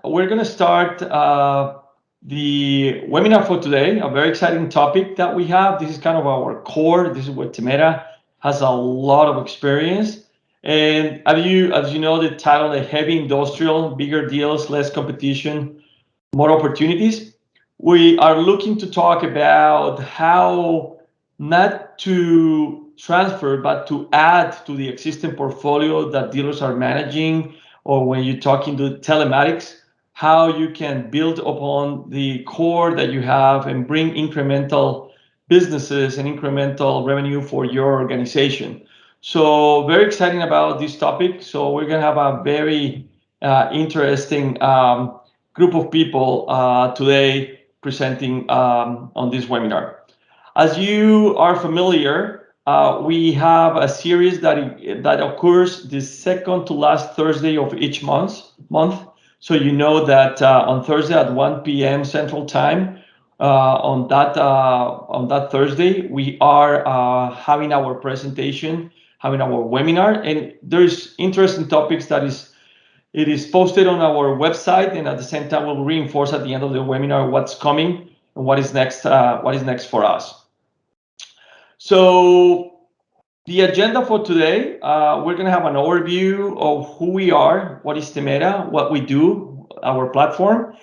we're going to start the webinar for today. A very exciting topic that we have. This is kind of our core. This is where Temeda has a lot of experience. And as you know, the title, the heavy industrial, bigger deals, less competition, more opportunities. We are looking to talk about how not to transfer, but to add to the existing portfolio that dealers are managing, or when you're talking to telematics, how you can build upon the core that you have and bring incremental businesses and incremental revenue for your organization. So very exciting about this topic. So we're going to have a very interesting group of people today presenting on this webinar. As you are familiar, we have a series that occurs the second to last Thursday of each month. So you know that on Thursday at 1 p.m. Central Time, on that Thursday, we are having our presentation, having our webinar, and there's interesting topics it is posted on our website, and at the same time, we'll reinforce at the end of the webinar what's coming and what is next for us. So the agenda for today, we're going to have an overview of who we are, what is Temeda, what we do, our platform.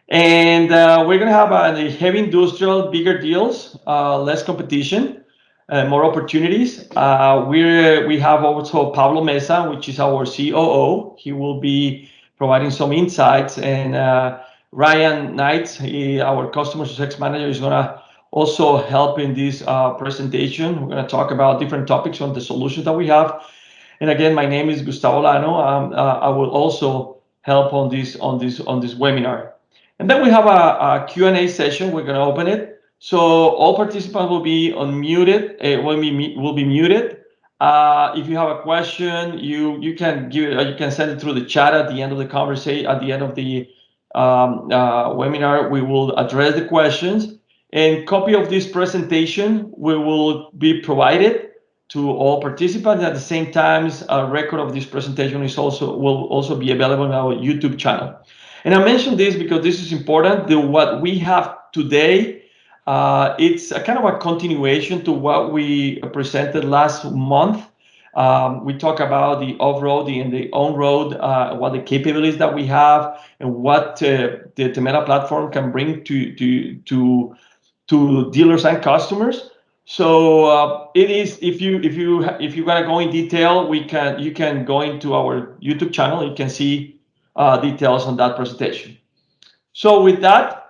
And we're going to have the heavy industrial, bigger deals, less competition, more opportunities. We have also Pablo Mesa, which is our COO. He will be providing some insights. And Ryan Knight, our customer success manager, is going to also help in this presentation. We're going to talk about different topics on the solutions that we have. And again, my name is Gustavo Lano. I will also help on this webinar. And then we have a Q&A session. We're going to open it. So all participants will be unmuted. Will be muted. If you have a question, you can send it through the chat at the end of the conversation. At the end of the webinar, we will address the questions. And copy of this presentation will be provided to all participants. At the same time, a record of this presentation will also be available on our YouTube channel. And I mentioned this because this is important. What we have today, it's a kind of a continuation to what we presented last month. We talk about the off-road and the on-road, what the capabilities that we have, and what the Temeda platform can bring to dealers and customers. So it is, if you gotta go in detail, you can go into our YouTube channel. You can see details on that presentation. So with that,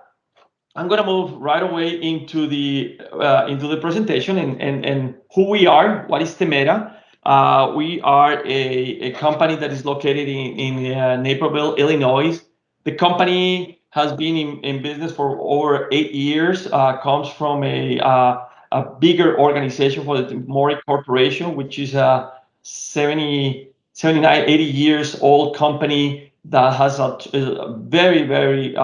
I'm going to move right away into the presentation and who we are. What is Temeda? We are a company that is located in Naperville, Illinois. The company has been in business for over 8 years. Comes from a bigger organization for the Mori Corporation, which is a 79, 80 years old company that has a very, very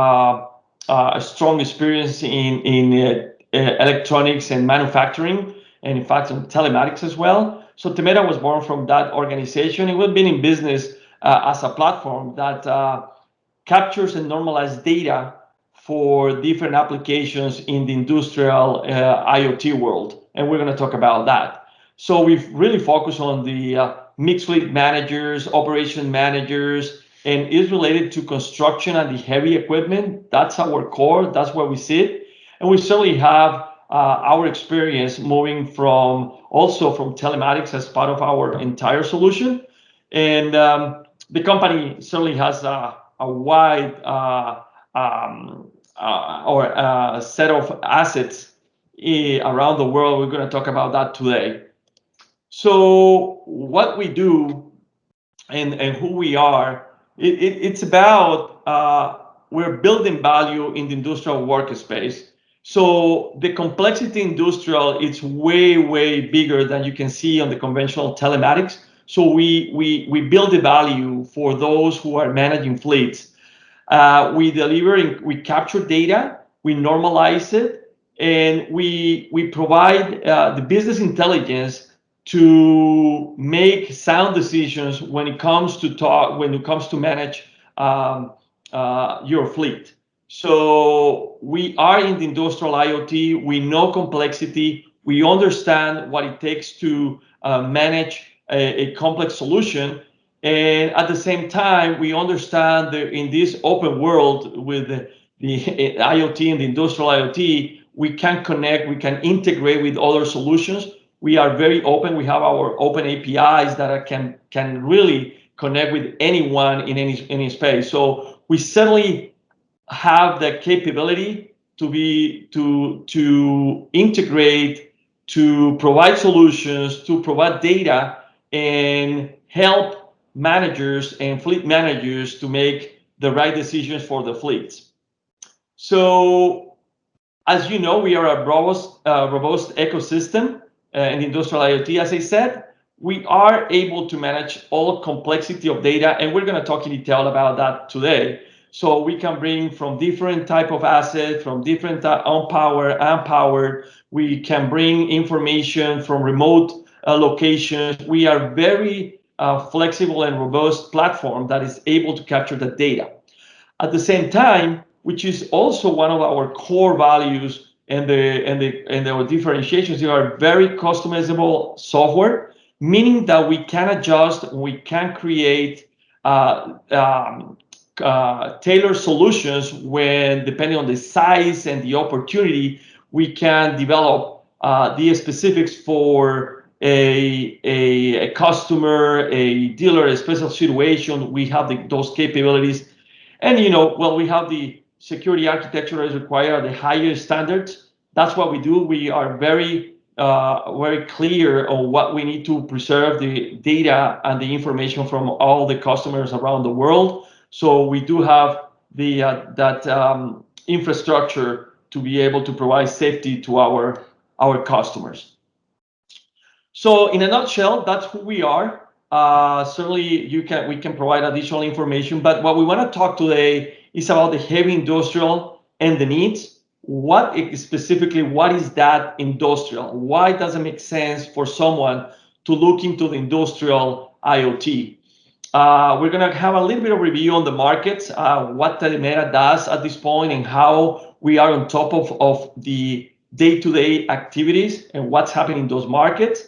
strong experience in electronics and manufacturing, and in fact in telematics as well. So Temeda was born from that organization. It has been in business as a platform that captures and normalizes data for different applications in the industrial IoT world, and we're going to talk about that. So we've really focused on the mixed fleet managers, operation managers, and is related to construction and the heavy equipment. That's our core. That's where we sit. And we certainly have our experience moving from telematics as part of our entire solution. And the company certainly has a wide set of assets around the world. We're going to talk about that today. So what we do and who we are, it's about we're building value in the industrial workspace. So the complexity industrial, it's way, way bigger than you can see on the conventional telematics. So we build the value for those who are managing fleets. We capture data, we normalize it, and we provide the business intelligence to make sound decisions when it comes to manage your fleet. So we are in the industrial IoT. We know complexity. We understand what it takes to manage a complex solution. And at the same time, we understand that in this open world with the IoT and the industrial IoT, we can connect, we can integrate with other solutions. We are very open. We have our open APIs that can really connect with anyone in any space. So we certainly have the capability to integrate, to provide solutions, to provide data, and help managers and fleet managers to make the right decisions for the fleets. So, as you know, we are a robust ecosystem in industrial IoT. As I said, we are able to manage all complexity of data, and we're going to talk in detail about that today. So we can bring from different type of assets, from different unpowered. We can bring information from remote locations. We are very flexible and robust platform that is able to capture the data. At the same time, which is also one of our core values and our differentiations, they are very customizable software, meaning that we can adjust, we can create tailored solutions when, depending on the size and the opportunity, we can develop the specifics for a customer, a dealer, a special situation. We have those capabilities. And, we have the security architecture as required, the higher standards. That's what we do. We are very clear on what we need to preserve the data and the information from all the customers around the world. So we do have that infrastructure to be able to provide safety to our customers. So in a nutshell, that's who we are. Certainly, we can provide additional information, but what we want to talk today is about the heavy industrial and the needs. What is that industrial? Why does it make sense for someone to look into the industrial IoT? We're going to have a little bit of review on the markets, what Temeda does at this point, and how we are on top of the day-to-day activities and what's happening in those markets.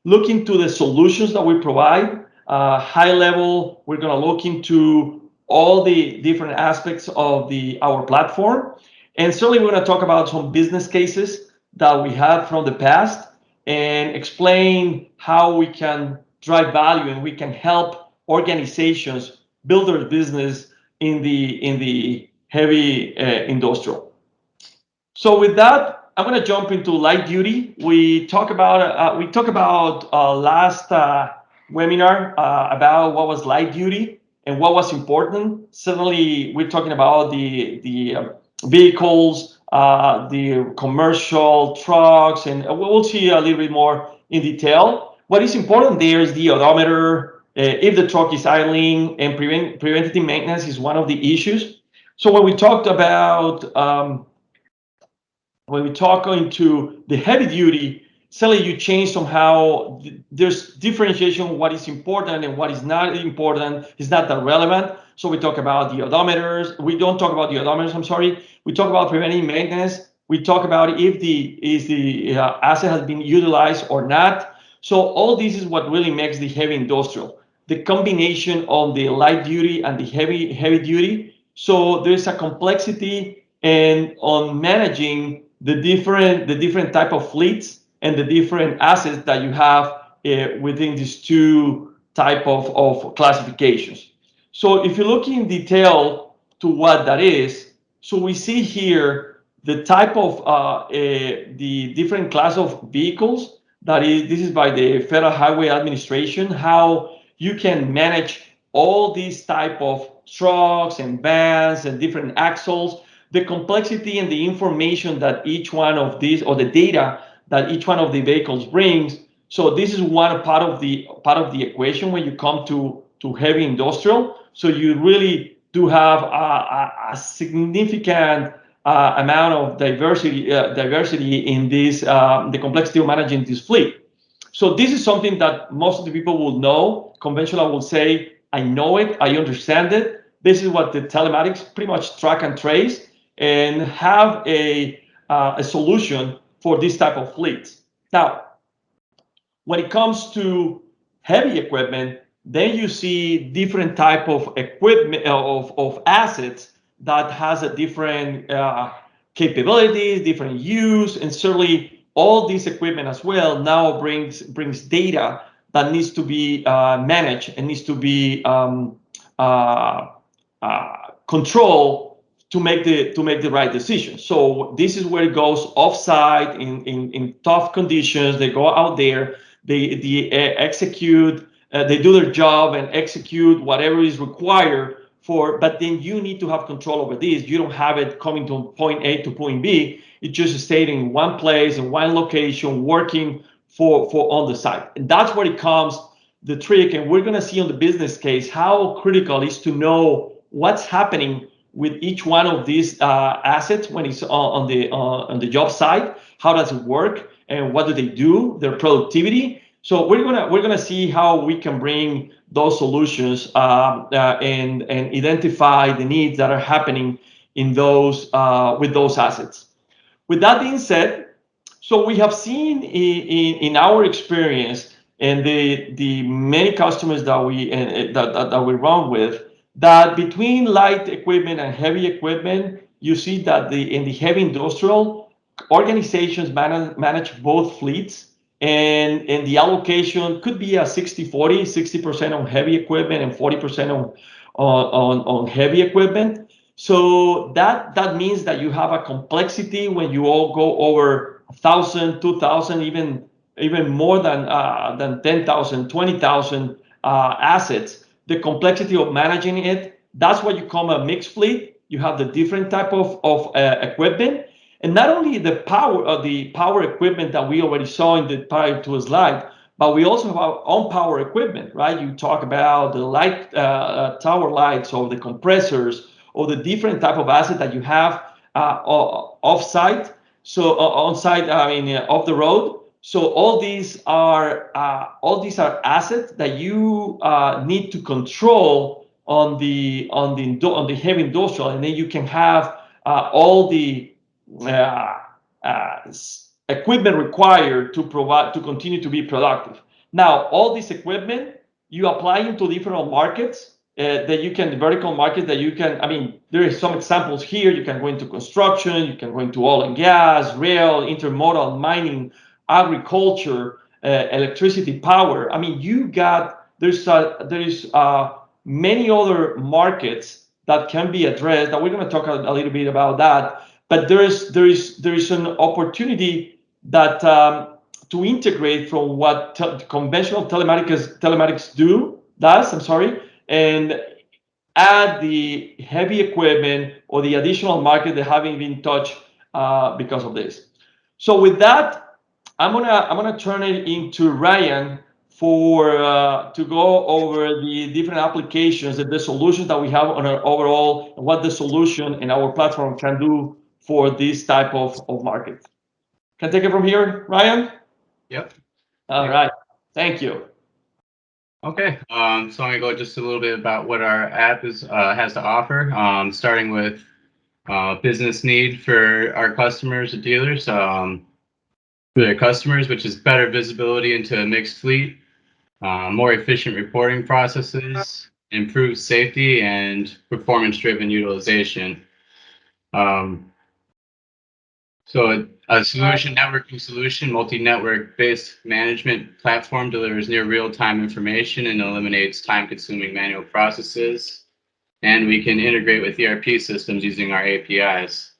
Look into the solutions that we provide. High level, we're going to look into all the different aspects of our platform. And certainly, we're going to talk about some business cases that we have from the past and explain how we can drive value and we can help organizations build their business in the heavy industrial. So with that, I'm going to jump into light duty. We talked about last webinar about what was light duty and what was important. Certainly, we're talking about the vehicles, the commercial trucks, and we'll see a little bit more in detail. What is important there is the odometer, if the truck is idling, and preventative maintenance is one of the issues. So when we talked about when we talk into the heavy duty, certainly you change somehow. There's differentiation what is important and what is not important. It's not that relevant. So we talk about the odometers. We don't talk about the odometers, I'm sorry. We talk about preventive maintenance. We talk about if the asset has been utilized or not. So all this is what really makes the heavy industrial. The combination of the light duty and the heavy duty. So there's a complexity and on managing the different type of fleets and the different assets that you have within these two type of classifications. So if you look in detail to what that is, so we see here the type of the different class of vehicles this is by the Federal Highway Administration, how you can manage all these type of trucks and vans and different axles, the complexity and the information that each one of these, or the data that each one of the vehicles brings. So this is one part of the equation when you come to heavy industrial. So you really do have a significant amount of diversity in this the complexity of managing this fleet. So this is something that most of the people will know. Conventional will say, I know it, I understand it. This is what the telematics pretty much track and trace and have a solution for this type of fleets. Now, when it comes to heavy equipment, then you see different type of equipment of assets that has a different capabilities, different use, and certainly all this equipment as well now brings data that needs to be managed and needs to be controlled to make the right decision. So this is where it goes offsite in tough conditions. They go out there, they execute, they do their job and execute whatever is required for. But then you need to have control over this. You don't have it coming to point A to point B. It's just staying in one place in one location, working for on the site. And that's where it comes the trick. And we're going to see on the business case how critical it is to know what's happening with each one of these assets when it's on the job site. How does it work, and what do they do? Their productivity. So we're gonna see how we can bring those solutions and identify the needs that are happening in those with those assets. With that being said, so we have seen in our experience and the many customers that we run with, that between light equipment and heavy equipment, you see that in the heavy industrial, organizations manage both fleets, and the allocation could be a 60-40, 60% on heavy equipment and 40% on heavy equipment. So that means that you have a complexity when you all go over 1,000, 2,000, even more than 10,000, 20,000 assets. The complexity of managing it, that's what you call a mixed fleet. You have the different type of equipment, and not only the power equipment that we already saw in the prior to a slide, but we also have our own power equipment, right? You talk about the light tower lights, or the compressors, or the different type of asset that you have off-site. So on-site, I mean, off the road. So all these are assets that you need to control on the heavy industrial, and then you can have all the equipment required to continue to be productive. Now, all this equipment you apply into different markets that you can, vertical market that you can. I mean, there is some examples here. You can go into construction, you can go into oil and gas, rail, intermodal, mining, agriculture, electricity, power. I mean, there's many other markets that can be addressed. That we're going to talk a little bit about that. But there is an opportunity that to integrate from what conventional telematics does. I'm sorry, and add the heavy equipment or the additional market that haven't been touched because of this. So with that, I'm gonna turn it into Ryan to go over the different applications and the solutions that we have on our overall, and what the solution and our platform can do for this type of market. Can I take it from here, Ryan? Yep. All right. Thank you. Okay. So I'm gonna go just a little bit about what our app has to offer. Starting with business need for our customers and dealers. For their customers, which is better visibility into a mixed fleet, more efficient reporting processes, improved safety, and performance-driven utilization. So a networking solution, multi-network based management platform delivers near real-time information and eliminates time-consuming manual processes. And we can integrate with ERP systems using our APIs.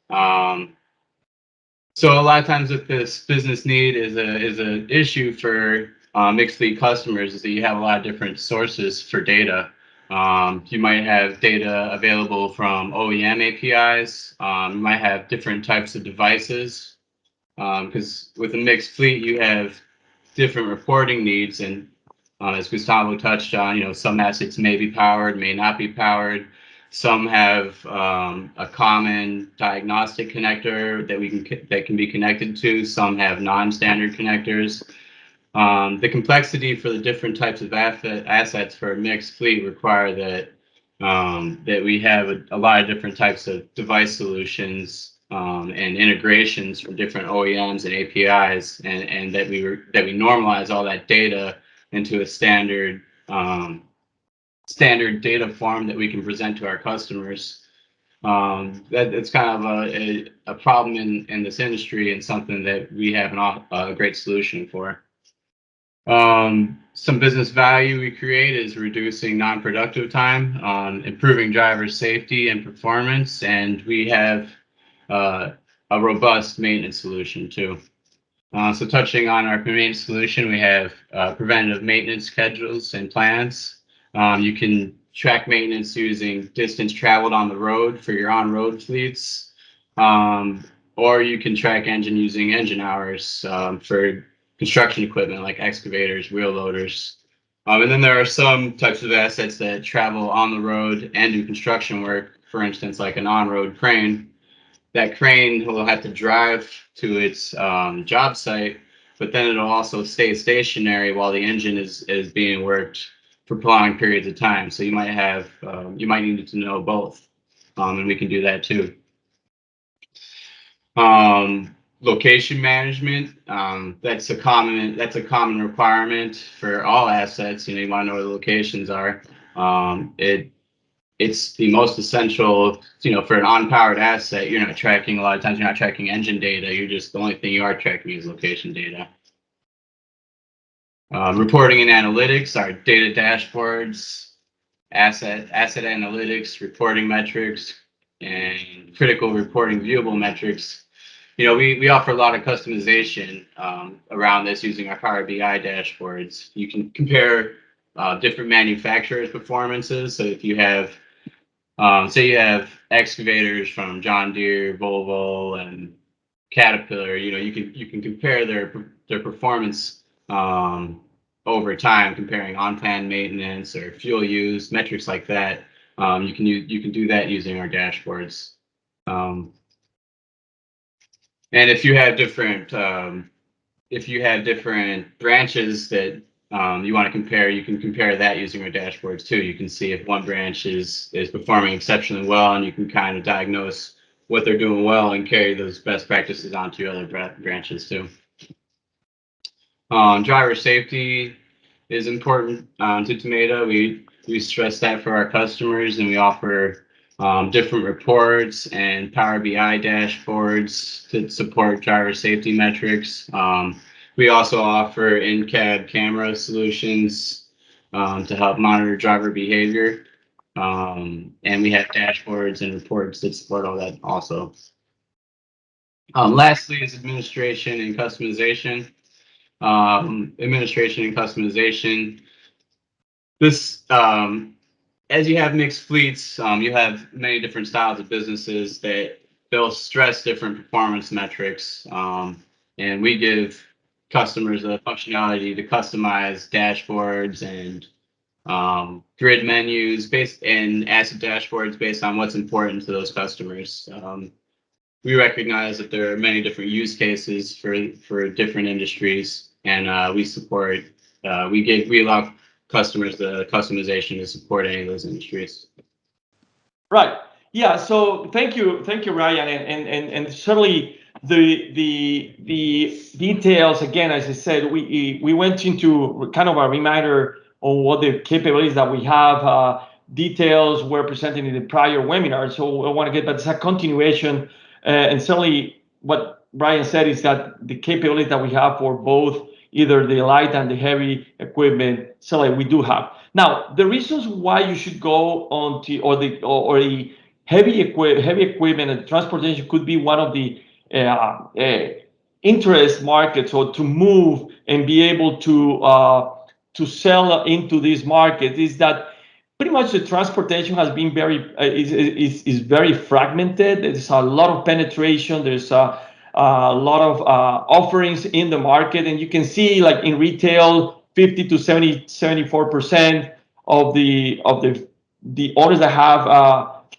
So a lot of times with this business need is an issue for mixed fleet customers, is that you have a lot of different sources for data. You might have data available from OEM APIs. You might have different types of devices, because with a mixed fleet, you have different reporting needs. And as Gustavo touched on, some assets may be powered, may not be powered. Some have a common diagnostic connector that can be connected to. Some have non-standard connectors. The complexity for the different types of assets for a mixed fleet require that that we have a lot of different types of device solutions and integrations from different OEMs and APIs, and that we normalize all that data into a standard data form that we can present to our customers. It's kind of a problem in this industry, and something that we have a great solution for. Some business value we create is reducing non-productive time, improving driver safety and performance, and we have a robust maintenance solution too. So touching on our maintenance solution, we have preventative maintenance schedules and plans. You can track maintenance using distance traveled on the road for your on-road fleets, or you can track engine using engine hours for construction equipment like excavators, wheel loaders. And then there are some types of assets that travel on the road and do construction work, for instance, like an on-road crane. That crane will have to drive to its job site, but then it'll also stay stationary while the engine is being worked for prolonged periods of time. So you might need to know both, and we can do that too. Location management, that's a common requirement for all assets. You want to know where the locations are. It's the most essential, for an on-powered asset. A lot of times you're not tracking engine data. The only thing you are tracking is location data. Reporting and analytics, our data dashboards, asset analytics, reporting metrics, and critical reporting viewable metrics. We offer a lot of customization around this using our Power BI dashboards. You can compare different manufacturers' performances. So if you have, say you have excavators from John Deere, Volvo, and Caterpillar, you can compare their performance over time, comparing on-plan maintenance or fuel use, metrics like that. You can do that using our dashboards. And if you have different branches that you want to compare, you can compare that using our dashboards too. You can see if one branch is performing exceptionally well, and you can kind of diagnose what they're doing well and carry those best practices onto your other branches too. Driver safety is important to Temeda. We stress that for our customers, and we offer different reports and Power BI dashboards to support driver safety metrics. We also offer in-cab camera solutions to help monitor driver behavior. And we have dashboards and reports that support all that also. Lastly is administration and customization. This, as you have mixed fleets, you have many different styles of businesses that they'll stress different performance metrics. And we give customers the functionality to customize dashboards and grid menus and asset dashboards based on what's important to those customers. We recognize that there are many different use cases for different industries, and we allow customers the customization to support any of those industries. Right. Yeah. So thank you, Ryan, and certainly the details. Again, as I said, we went into kind of a reminder on what the capabilities that we have. Details were presented in the prior webinar, so I want to get, but it's a continuation. And certainly what Brian said is that the capabilities that we have for both either the light and the heavy equipment, certainly we do have. Now, the reasons why you should go on to the heavy equipment and transportation could be one of the interest markets, or to move and be able to sell into this market, is that pretty much the transportation has been is very fragmented. There's a lot of penetration. There's a lot of offerings in the market, and you can see, like in retail, 50 to 74% of the owners that have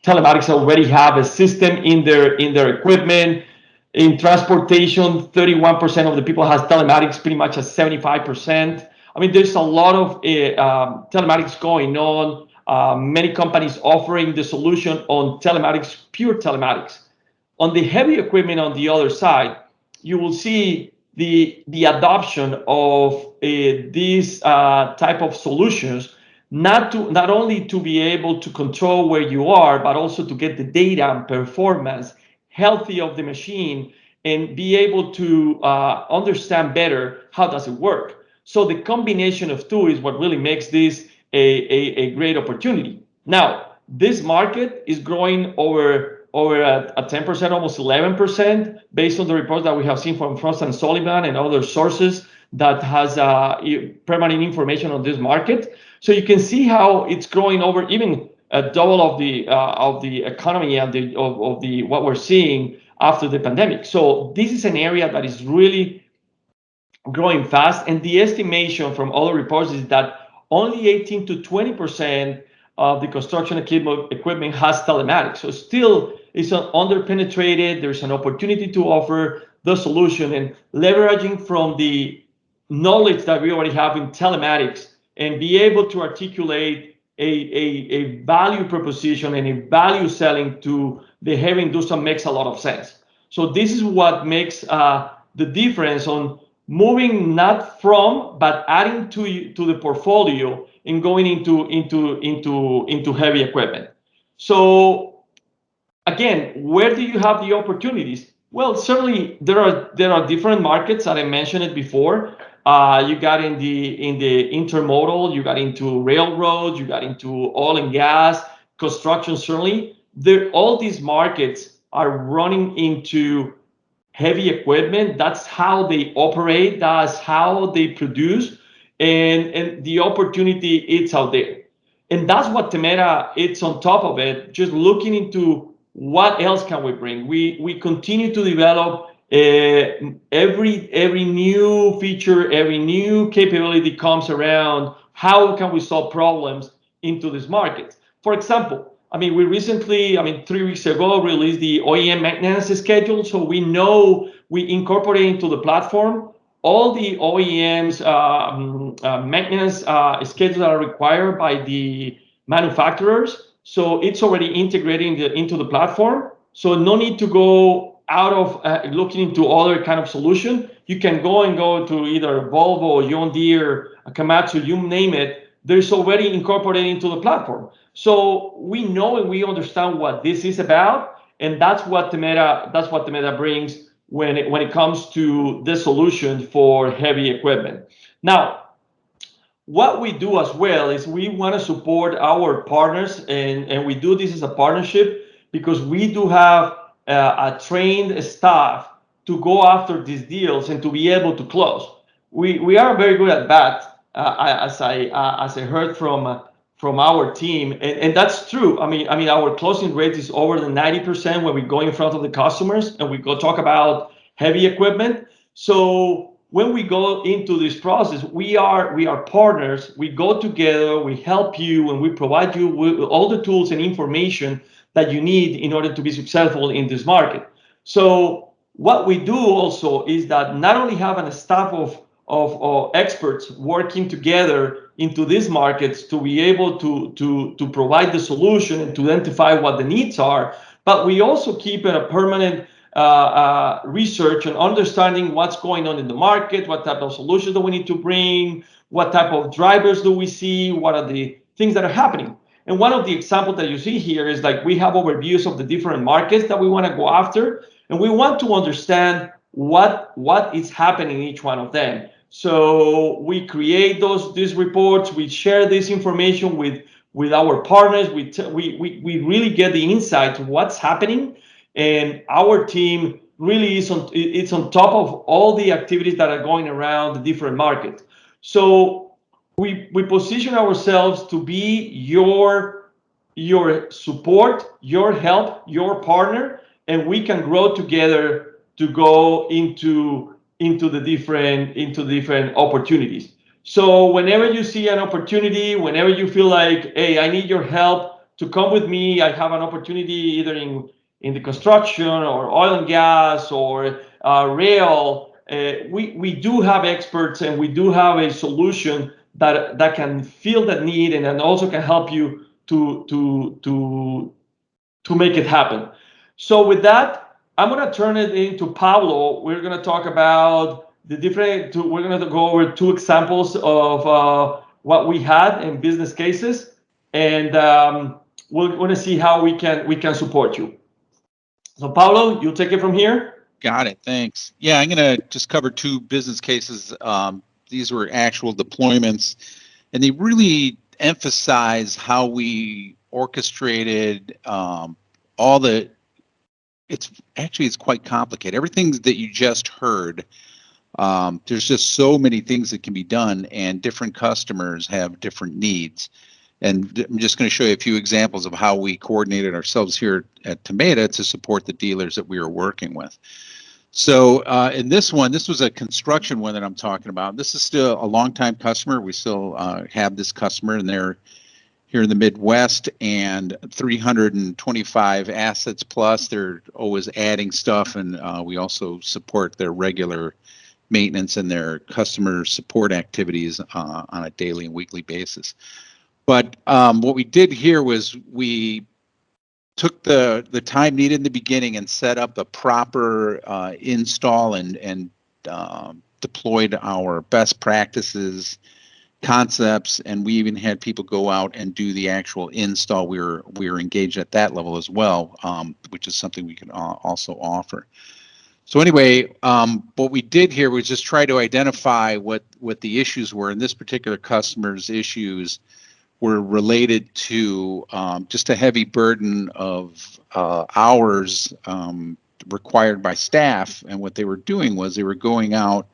telematics already have a system in their equipment. In transportation, 31% of the people has telematics, pretty much at 75%. I mean, there's a lot of telematics going on. many companies offering the solution on telematics, pure telematics. On the heavy equipment on the other side, you will see the adoption of these type of solutions, not only to be able to control where you are, but also to get the data and performance healthy of the machine and be able to understand better how does it work. So the combination of two is what really makes this a great opportunity. Now, this market is growing over a 10%, almost 11%, based on the reports that we have seen from Frost and Sullivan and other sources that has permanent information on this market. So you can see how it's growing over even a double of the economy and of the what we're seeing after the pandemic. So this is an area that is really growing fast, and the estimation from other reports is that only 18 to 20% of the construction equipment has telematics. So still it's underpenetrated. There's an opportunity to offer the solution, and leveraging from the knowledge that we already have in telematics and be able to articulate a value proposition and a value selling to the heavy industry makes a lot of sense. So this is what makes the difference on moving not from, but adding to the portfolio and going into heavy equipment. So again, where do you have the opportunities? Well, certainly there are different markets that I mentioned it before. You got in the intermodal, you got into railroads, you got into oil and gas, construction. Certainly, all these markets are running into heavy equipment. That's how they operate. That's how they produce, and the opportunity it's out there. And that's what Temeda, it's on top of it, just looking into what else can we bring. We continue to develop every new feature, every new capability comes around. How can we solve problems into this market? For example, we recently, 3 weeks ago, released the OEM maintenance schedule. So we know we incorporate into the platform all the OEMs maintenance schedules that are required by the manufacturers. So it's already integrating into the platform. So no need to go out of looking into other kind of solution. You can go to either Volvo, John Deere, Komatsu, you name it. There's already incorporated into the platform. So we know and we understand what this is about, and that's what Temeda brings when it comes to the solution for heavy equipment. Now, what we do as well is we want to support our partners, and we do this as a partnership because we do have a trained staff to go after these deals and to be able to close. We are very good at that, as I heard from our team, and that's true. Our closing rate is over the 90% when we go in front of the customers and we go talk about heavy equipment. So when we go into this process, we are partners. We go together, we help you, and we provide you with all the tools and information that you need in order to be successful in this market. So what we do also is that not only having a staff of experts working together into these markets to be able to provide the solution and to identify what the needs are, but we also keep a permanent research and understanding what's going on in the market, what type of solutions do we need to bring, what type of drivers do we see, what are the things that are happening. And one of the examples that you see here is like we have overviews of the different markets that we want to go after, and we want to understand what is happening in each one of them. So we create these reports, we share this information with our partners, we really get the insight to what's happening, and our team really is on top of all the activities that are going around the different markets. So we position ourselves to be your support, your help, your partner, and we can grow together to go into the different opportunities. So whenever you see an opportunity, whenever you feel like, hey, I need your help to come with me, I have an opportunity either in the construction or oil and gas or rail, we do have experts and we do have a solution that can fill that need and then also can help you to make it happen. So with that, I'm going to turn it into Pablo. We're going to talk about the different. We're going to go over two examples of what we had in business cases, and we're going to see how we can support you. So Pablo, you take it from here. Got it. Thanks. Yeah, I'm going to just cover two business cases. These were actual deployments, and they really emphasize how we orchestrated all the. It's quite complicated. Everything that you just heard. There's just so many things that can be done, and different customers have different needs. And I'm just going to show you a few examples of how we coordinated ourselves here at Temeda to support the dealers that we were working with. So in this one, this was a construction one that I'm talking about. This is still a longtime customer. We still have this customer, and they're here in the Midwest, and 325 assets plus. They're always adding stuff, and we also support their regular maintenance and their customer support activities on a daily and weekly basis. But what we did here was we took the time needed in the beginning and set up a proper install and deployed our best practices, concepts, and we even had people go out and do the actual install. We were engaged at that level as well, which is something we can also offer. So anyway, what we did here was just try to identify what the issues were. And this particular customer's issues were related to just a heavy burden of hours required by staff. And what they were doing was they were going out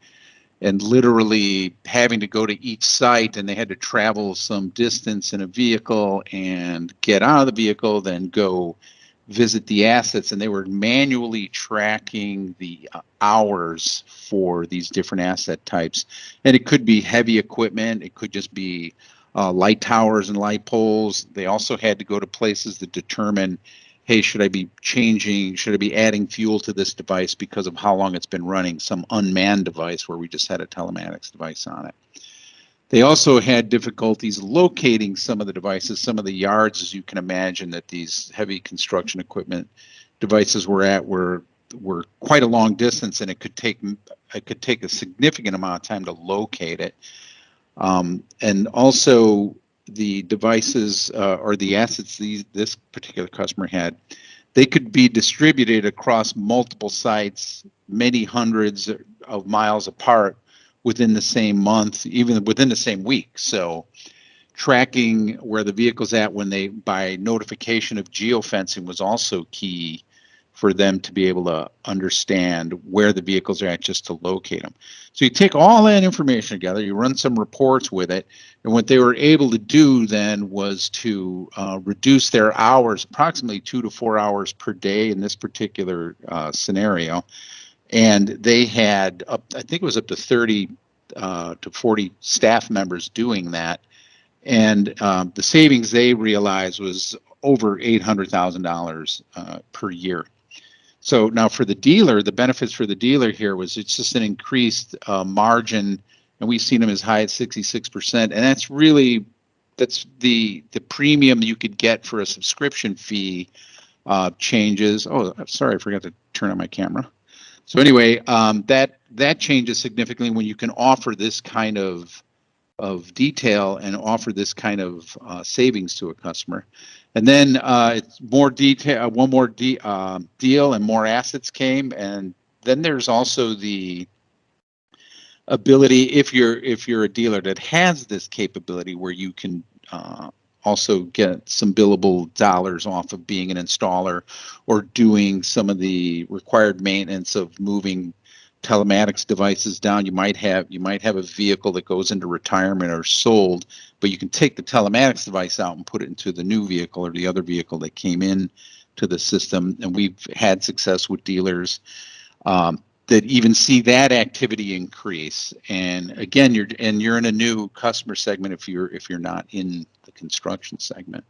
and literally having to go to each site, and they had to travel some distance in a vehicle and get out of the vehicle, then go visit the assets, and they were manually tracking the hours for these different asset types. And it could be heavy equipment, it could just be light towers and light poles. They also had to go to places to determine, hey, should I be adding fuel to this device because of how long it's been running, some unmanned device where we just had a telematics device on it. They also had difficulties locating some of the devices, some of the yards, as you can imagine, that these heavy construction equipment devices were at were quite a long distance, and it could take a significant amount of time to locate it. And also the devices or the assets this particular customer had, they could be distributed across multiple sites, many hundreds of miles apart, within the same month, even within the same week. So tracking where the vehicle's at by notification of geofencing was also key for them to be able to understand where the vehicles are at, just to locate them. So you take all that information together, you run some reports with it, and what they were able to do then was to reduce their hours, approximately 2 to 4 hours per day in this particular scenario. And they had I think it was up to 30 to 40 staff members doing that. And the savings they realized was over $800,000 per year. So now for the dealer, the benefits for the dealer here was it's just an increased margin, and we've seen them as high as 66%. And that's the premium you could get for a subscription fee changes. Oh, sorry, I forgot to turn on my camera. So anyway, that changes significantly when you can offer this kind of detail and offer this kind of savings to a customer. And then it's more detail. One more deal, and more assets came. And then there's also the ability, if you're a dealer that has this capability, where you can also get some billable dollars off of being an installer or doing some of the required maintenance of moving telematics devices down. You might have a vehicle that goes into retirement or sold, but you can take the telematics device out and put it into the new vehicle or the other vehicle that came in to the system. And we've had success with dealers that even see that activity increase. And again, you're in a new customer segment if you're not in the construction segment.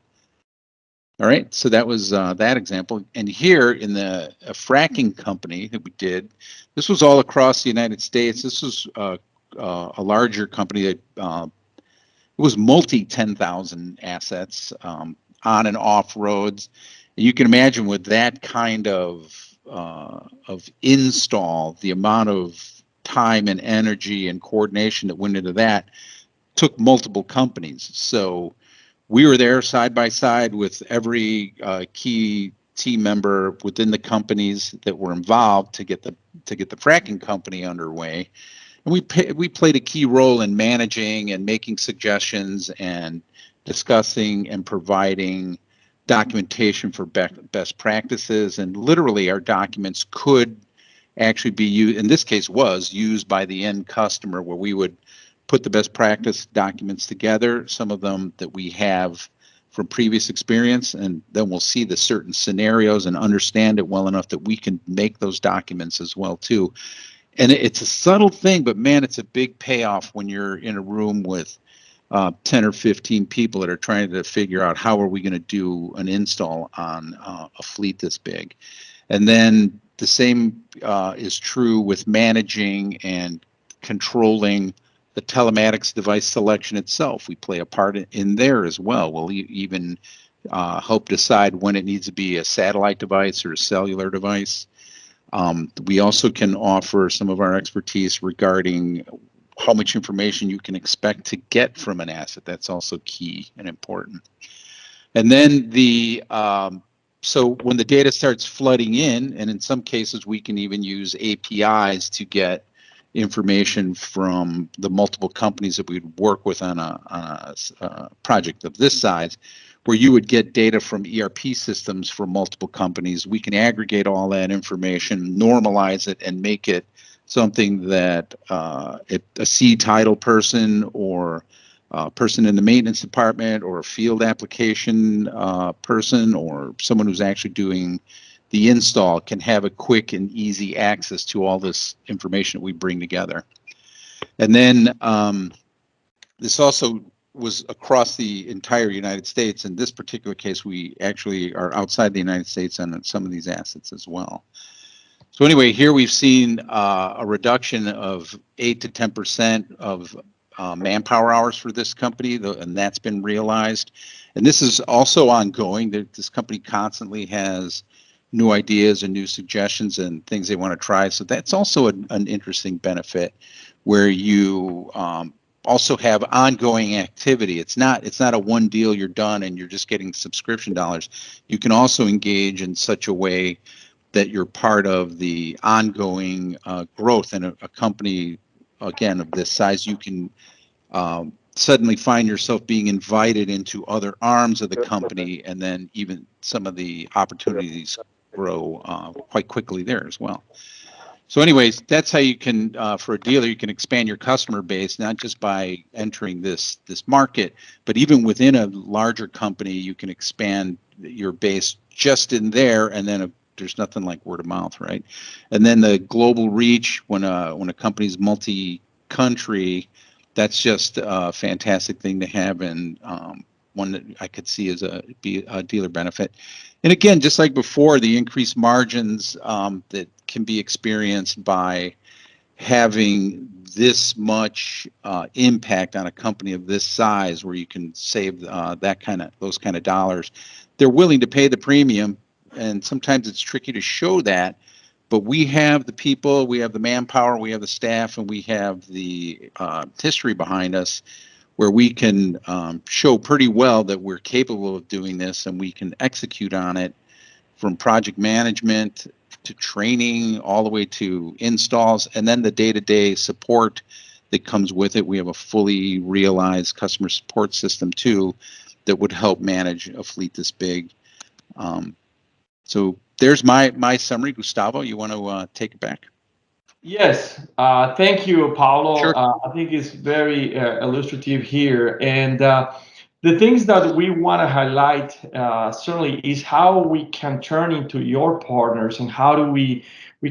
All right, so that was that example. And here in the fracking company that we did, this was all across the United States. This was a larger company that it was multi 10,000 assets. on and off roads. You can imagine with that kind of install, the amount of time and energy and coordination that went into that took multiple companies. So we were there side by side with every key team member within the companies that were involved to get the fracking company underway. And we played a key role in managing and making suggestions and discussing and providing documentation for best practices. And literally, our documents could actually be used, in this case was used by the end customer, where we would put the best practice documents together, some of them that we have from previous experience, and then we'll see the certain scenarios and understand it well enough that we can make those documents as well too. And it's a subtle thing, but man, it's a big payoff when you're in a room with 10 or 15 people that are trying to figure out how are we going to do an install on a fleet this big. And then the same is true with managing and controlling the telematics device selection itself. We play a part in there as well. We'll even help decide when it needs to be a satellite device or a cellular device. We also can offer some of our expertise regarding how much information you can expect to get from an asset. That's also key and important. And then so when the data starts flooding in, and in some cases we can even use APIs to get information from the multiple companies that we'd work with on a project of this size, where you would get data from ERP systems from multiple companies. We can aggregate all that information, normalize it, and make it something that a C title person or a person in the maintenance department or a field application person or someone who's actually doing the install can have a quick and easy access to all this information that we bring together. And then this also was across the entire United States. In this particular case, we actually are outside the United States on some of these assets as well. So anyway, here we've seen a reduction of 8 to 10% of manpower hours for this company, and that's been realized. And this is also ongoing. This company constantly has new ideas and new suggestions and things they want to try. So that's also an interesting benefit, where you also have ongoing activity. It's not a one deal, you're done and you're just getting subscription dollars. You can also engage in such a way that you're part of the ongoing growth. And a company, again, of this size, you can suddenly find yourself being invited into other arms of the company, and then even some of the opportunities grow quite quickly there as well. So anyways, that's how you can, for a dealer, you can expand your customer base, not just by entering this market, but even within a larger company, you can expand your base just in there, and then there's nothing like word of mouth, right? And then the global reach, when a company's multi-country, that's just a fantastic thing to have, and one that I could see as be a dealer benefit. And again, just like before, the increased margins that can be experienced by having this much impact on a company of this size, where you can save those kind of dollars. They're willing to pay the premium, and sometimes it's tricky to show that, but we have the people, we have the manpower, we have the staff, and we have the history behind us, where we can show pretty well that we're capable of doing this, and we can execute on it, from project management to training all the way to installs, and then the day-to-day support that comes with it. We have a fully realized customer support system too that would help manage a fleet this big. So there's my summary. Gustavo, you want to take it back? Yes, thank you, Paulo. Sure. I think it's very illustrative here. And the things that we want to highlight certainly is how we can turn into your partners, and how do we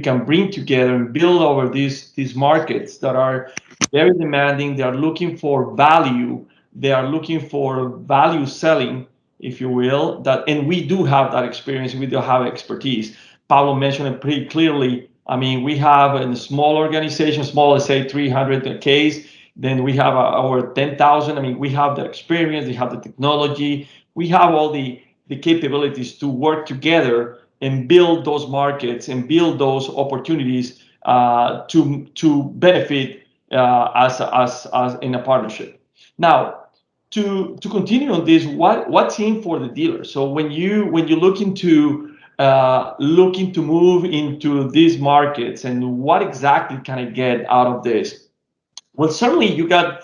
can bring together and build over these markets that are very demanding. They are looking for value. They are looking for value selling, if you will. And we do have that experience. We do have expertise. Paulo mentioned it pretty clearly. I mean, we have a small organization, small as say 300 case. Then we have over 10,000. I mean, we have the experience, we have the technology, we have all the the capabilities to work together and build those markets and build those opportunities to benefit as in a partnership. Now, to continue on this, what's in for the dealer? So when you looking to move into these markets, and what exactly can I get out of this? Well, certainly you got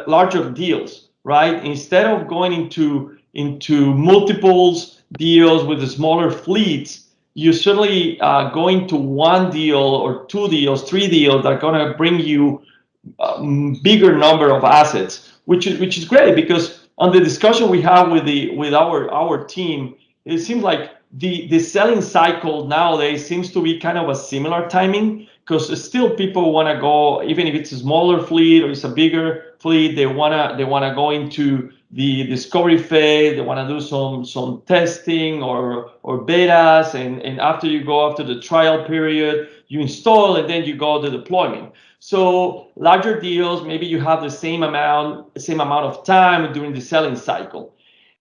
larger deals, right? Instead of going into multiples deals with the smaller fleets, you're certainly going to one deal or two deals, three deals that are going to bring you bigger number of assets, which is great, because on the discussion we have with our team, it seems like the selling cycle nowadays seems to be kind of a similar timing, because still people want to go, even if it's a smaller fleet or it's a bigger fleet, they wanna go into the discovery phase. They want to do some testing or betas, and after the trial period, you install, and then you go to deployment. So larger deals, maybe you have the same amount of time during the selling cycle.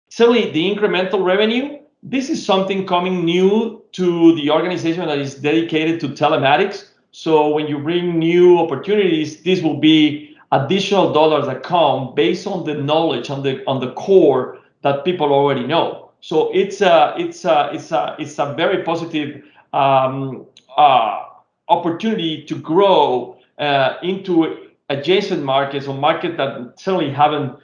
Certainly, the incremental revenue, this is something coming new to the organization that is dedicated to telematics. So when you bring new opportunities, this will be additional dollars that come based on the knowledge on the core that people already know. So it's a very positive opportunity to grow into adjacent markets, or markets that certainly haven't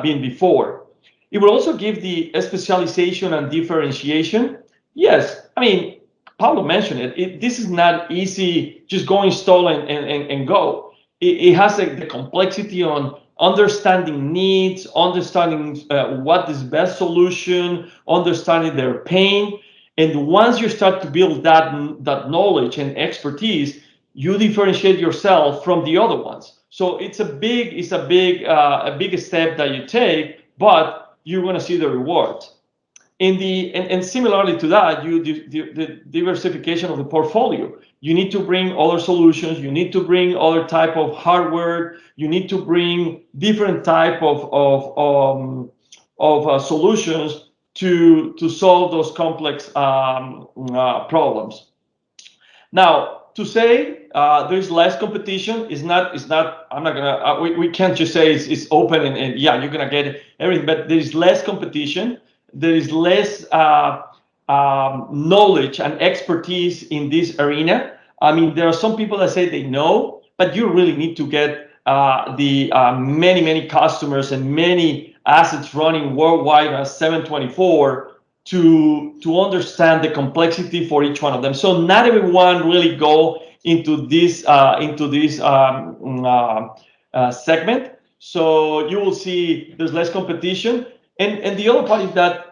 been before. It will also give the specialization and differentiation. Yes, I mean, Pablo mentioned it. This is not easy, just go install and go. It has the complexity on understanding needs, understanding what is best solution, understanding their pain. And once you start to build that knowledge and expertise, you differentiate yourself from the other ones. So it's a big step that you take, but you're going to see the rewards. And similarly to that, the diversification of the portfolio. You need to bring other solutions. You need to bring other type of hardware. You need to bring different type of solutions to solve those complex problems. Now, to say there's less competition is not. I'm not gonna. We can't just say it's open and yeah, you're gonna get everything. But there is less competition. There is less knowledge and expertise in this arena. I mean, there are some people that say they know, but you really need to get the many customers and many assets running worldwide as 724 to understand the complexity for each one of them. So not everyone really go into this segment. So you will see there's less competition. And the other part is that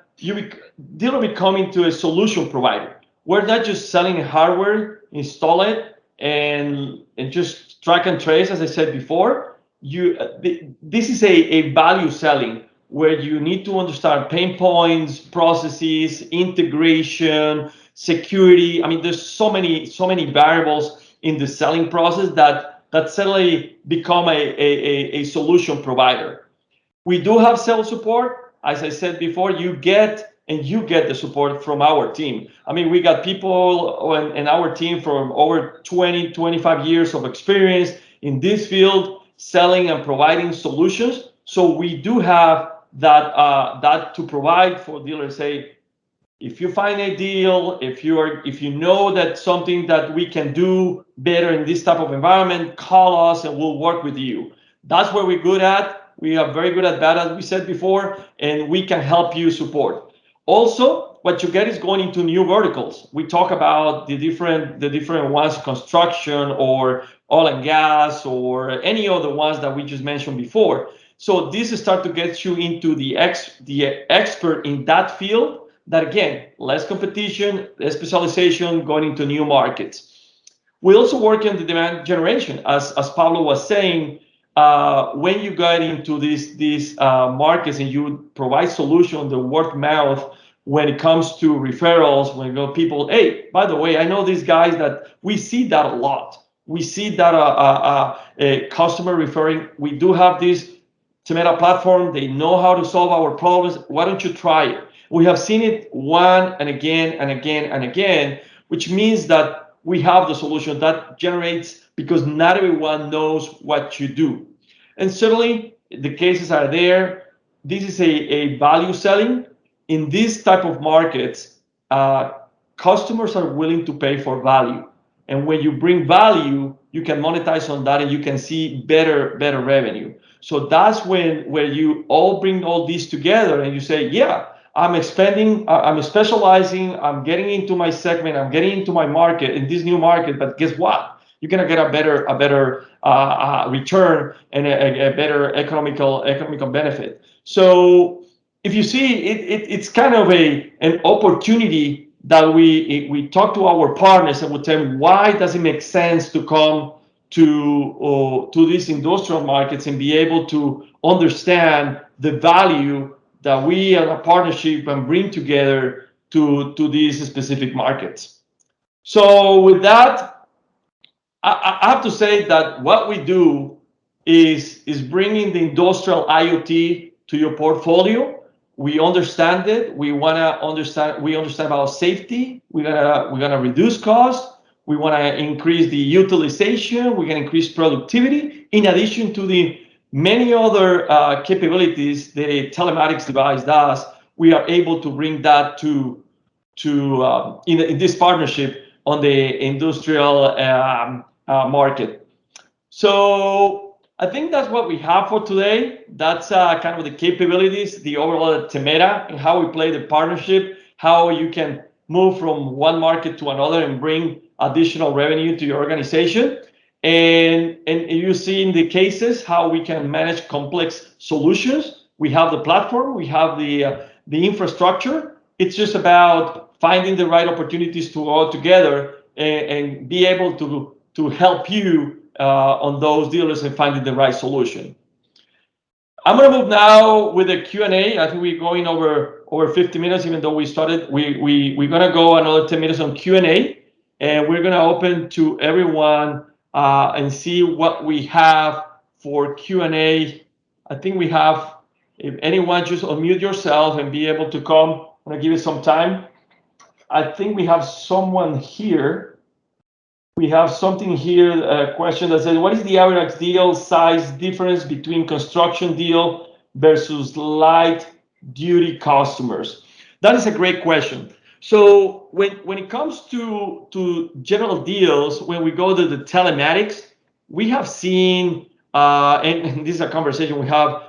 dealer becoming to a solution provider. We're not just selling hardware, install it, and just track and trace, as I said before. This is a value selling, where you need to understand pain points, processes, integration, security. I mean, there's so many variables in the selling process that suddenly become a solution provider. We do have sales support. As I said before, you get the support from our team. I mean, we got people in our team from over 25 years of experience in this field, selling and providing solutions. So we do have that to provide for dealers. Say, if you find a deal, if you know that something that we can do better in this type of environment, call us and we'll work with you. That's where we're good at. We are very good at that, as we said before, and we can help you support. Also, what you get is going into new verticals. We talk about the different ones, construction or oil and gas or any other ones that we just mentioned before. So this start to get you into the expert in that field. That again, less competition, less specialization, going into new markets. We also work in the demand generation, as Pablo was saying. When you get into these markets and you provide solution, the word of mouth, when it comes to referrals, when you go people, hey, by the way, I know these guys that we see that a lot. We see that a customer referring. We do have this Temeda platform. They know how to solve our problems. Why don't you try it? We have seen it one and again and again and again, which means that we have the solution that generates, because not everyone knows what you do. And certainly the cases are there. This is a value selling. In this type of markets, customers are willing to pay for value. And when you bring value, you can monetize on that and you can see better revenue. So that's where you all bring all these together and you say, yeah, I'm expanding, I'm specializing, I'm getting into my segment, I'm getting into my market, in this new market, but guess what? You're gonna get a better return and a better economical benefit. So if you see, it's kind of an opportunity that we talk to our partners and we tell them, why does it make sense to come to these industrial markets and be able to understand the value that we as a partnership can bring together to these specific markets. So with that, I have to say that what we do is bringing the industrial IoT to your portfolio. We understand it. We want to understand. We understand about safety. We're gonna reduce cost. We want to increase the utilization. We're gonna increase productivity. In addition to the many other capabilities the telematics device does, we are able to bring that to in this partnership on the industrial market. So I think that's what we have for today. That's kind of the capabilities, the overall Temeda, and how we play the partnership, how you can move from one market to another and bring additional revenue to your organization. And you see in the cases how we can manage complex solutions. We have the platform, we have the infrastructure. It's just about finding the right opportunities to go together and be able to help you on those dealers and finding the right solution. I'm gonna move now with the Q&A. I think we're going over 50 minutes, even though we started. We're gonna go another 10 minutes on Q&A, and we're gonna open to everyone and see what we have for Q&A. I think we have, if anyone just unmute yourself and be able to come. I'm gonna give you some time. I think we have someone here. We have something here, a question that says, what is the average deal size difference between construction deal versus light duty customers? That is a great question. So when it comes to general deals, when we go to the telematics, we have seen, and this is a conversation we have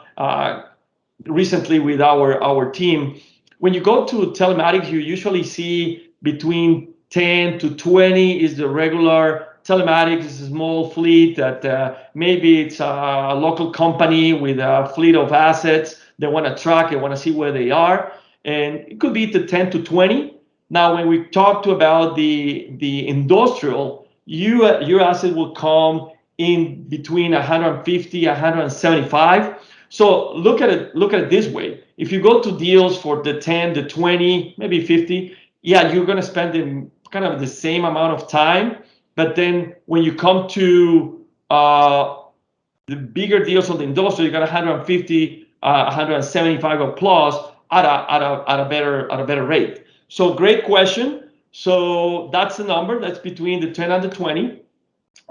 recently with our team. When you go to telematics, you usually see between 10 to 20 is the regular telematics. Is a small fleet that maybe it's a local company with a fleet of assets. They want to track and want to see where they are, and it could be to 10 to 20. Now, when we talk about the industrial, your asset will come in between 150, 175. So look at it this way. If you go to deals for the 10, the 20, maybe 50, yeah, you're going to spend kind of the same amount of time. But then when you come to the bigger deals on the industrial, you got 150, 175 or plus at a better rate. So great question. So that's the number. That's between the 10 and the 20,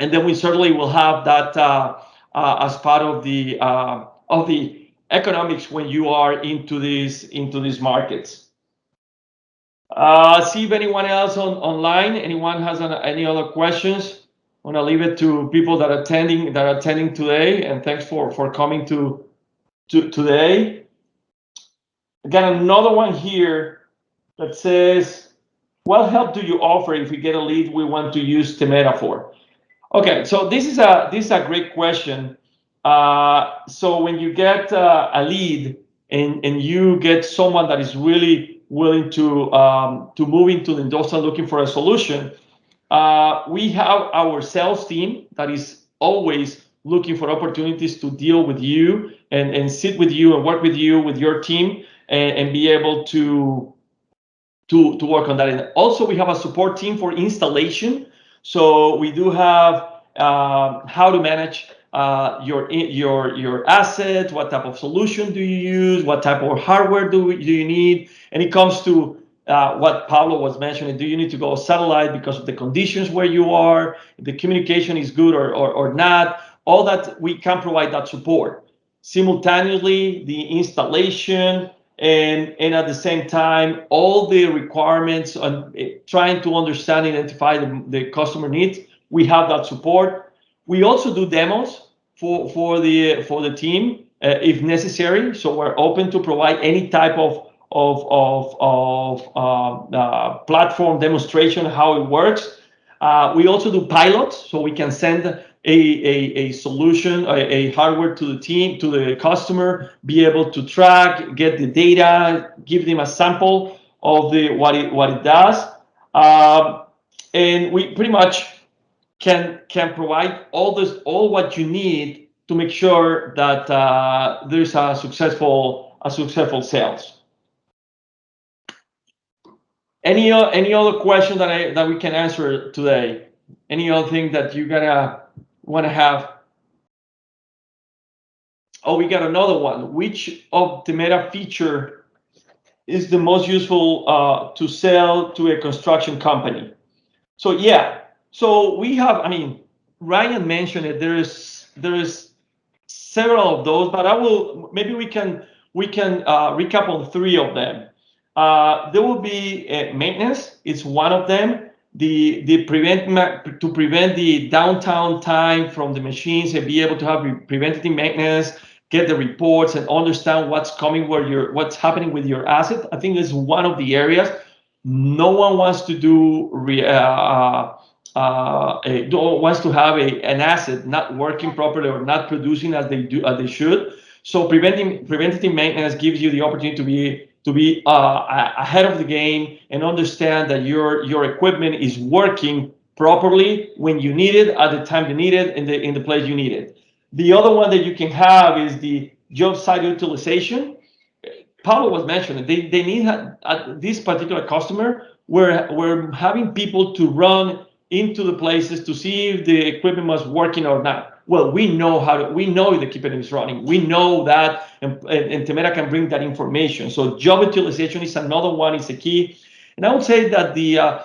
and then we certainly will have that as part of the economics when you are into these markets. See if anyone else online. Anyone has any other questions? I want to leave it to people that are attending today, and thanks for coming to today. Again, another one here that says, what help do you offer if we get a lead we want to use Temeda for? Okay, so this is a great question. So when you get a lead and you get someone that is really willing to move into the industrial looking for a solution, we have our sales team that is always looking for opportunities to deal with you and sit with you and work with you, with your team, and be able to work on that. And also we have a support team for installation. So we do have how to manage your assets, what type of solution do you use, what type of hardware do you need, and it comes to what Pablo was mentioning. Do you need to go satellite because of the conditions where you are, if the communication is good or not? All that, we can provide that support. Simultaneously, the installation and at the same time, all the requirements on trying to understand, identify the customer needs, we have that support. We also do demos for the team if necessary. So we're open to provide any type of platform demonstration how it works. We also do pilots, so we can send a solution, a hardware to the team, to the customer, be able to track, get the data, give them a sample of what it does, and we pretty much can provide all what you need to make sure that there's a successful sales. Any other question that we can answer today? Any other thing that you're gonna want to have? Oh, we got another one. Which of Temeda feature is the most useful to sell to a construction company? So yeah, so we have. I mean, Ryan mentioned it. There is several of those, but maybe we can recap on three of them. There will be maintenance. It's one of them. To prevent the downtime time from the machines and be able to have preventative maintenance, get the reports and understand what's coming, what's happening with your asset. I think this is one of the areas. No one wants to do wants to have an asset not working properly or not producing as they should. So preventative maintenance gives you the opportunity to be ahead of the game and understand that your equipment is working properly when you need it, at the time you need it, in the place you need it. The other one that you can have is the job site utilization. Pablo was mentioning they need this particular customer. We're having people to run into the places to see if the equipment was working or not. Well, we know the equipment is running. We know that, and Temeda can bring that information. So job utilization is another one. Is a key, and I would say that the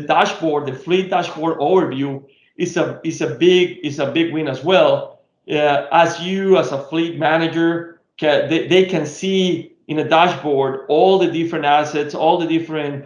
dashboard, the fleet dashboard overview, is a big win as well. As you as a fleet manager, they can see in a dashboard all the different assets, all the different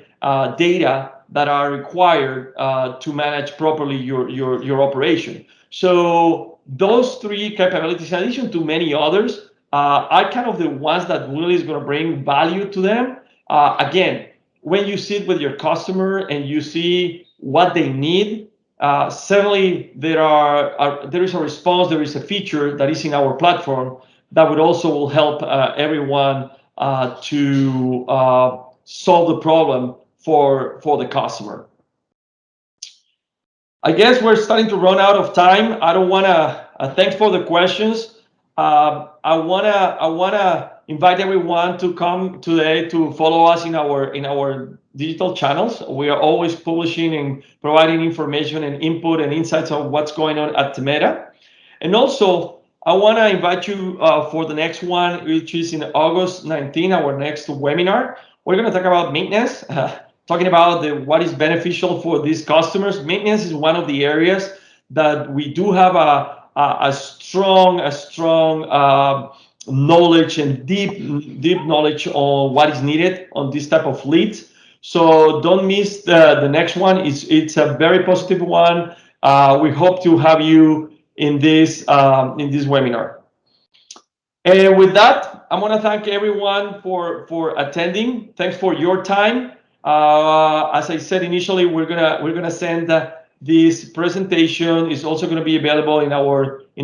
data that are required to manage properly your operation. So those three capabilities, in addition to many others, are kind of the ones that really is going to bring value to them. Again, when you sit with your customer and you see what they need, certainly there is a response, there is a feature that is in our platform that will help everyone to solve the problem for the customer. I guess we're starting to run out of time. I don't want to. Thanks for the questions. I wanna invite everyone to come today to follow us in our digital channels. We are always publishing and providing information and input and insights on what's going on at Temeda. And also, I want to invite you for the next one, which is in August 19, our next webinar. We're going to talk about maintenance, talking about what is beneficial for these customers. Maintenance is one of the areas that we do have a strong knowledge and deep knowledge on what is needed on this type of fleet. So don't miss the next one. It's a very positive one. We hope to have you in this webinar. And with that, I want to thank everyone for attending. Thanks for your time. As I said initially, we're gonna send this presentation. Is also going to be available in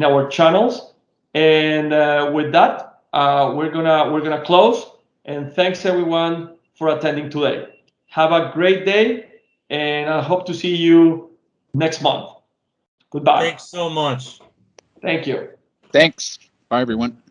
our channels. And with that, we're gonna close. And thanks everyone for attending today. Have a great day, and I hope to see you next month. Goodbye. Thanks so much. Thank you. Thanks. Bye, everyone.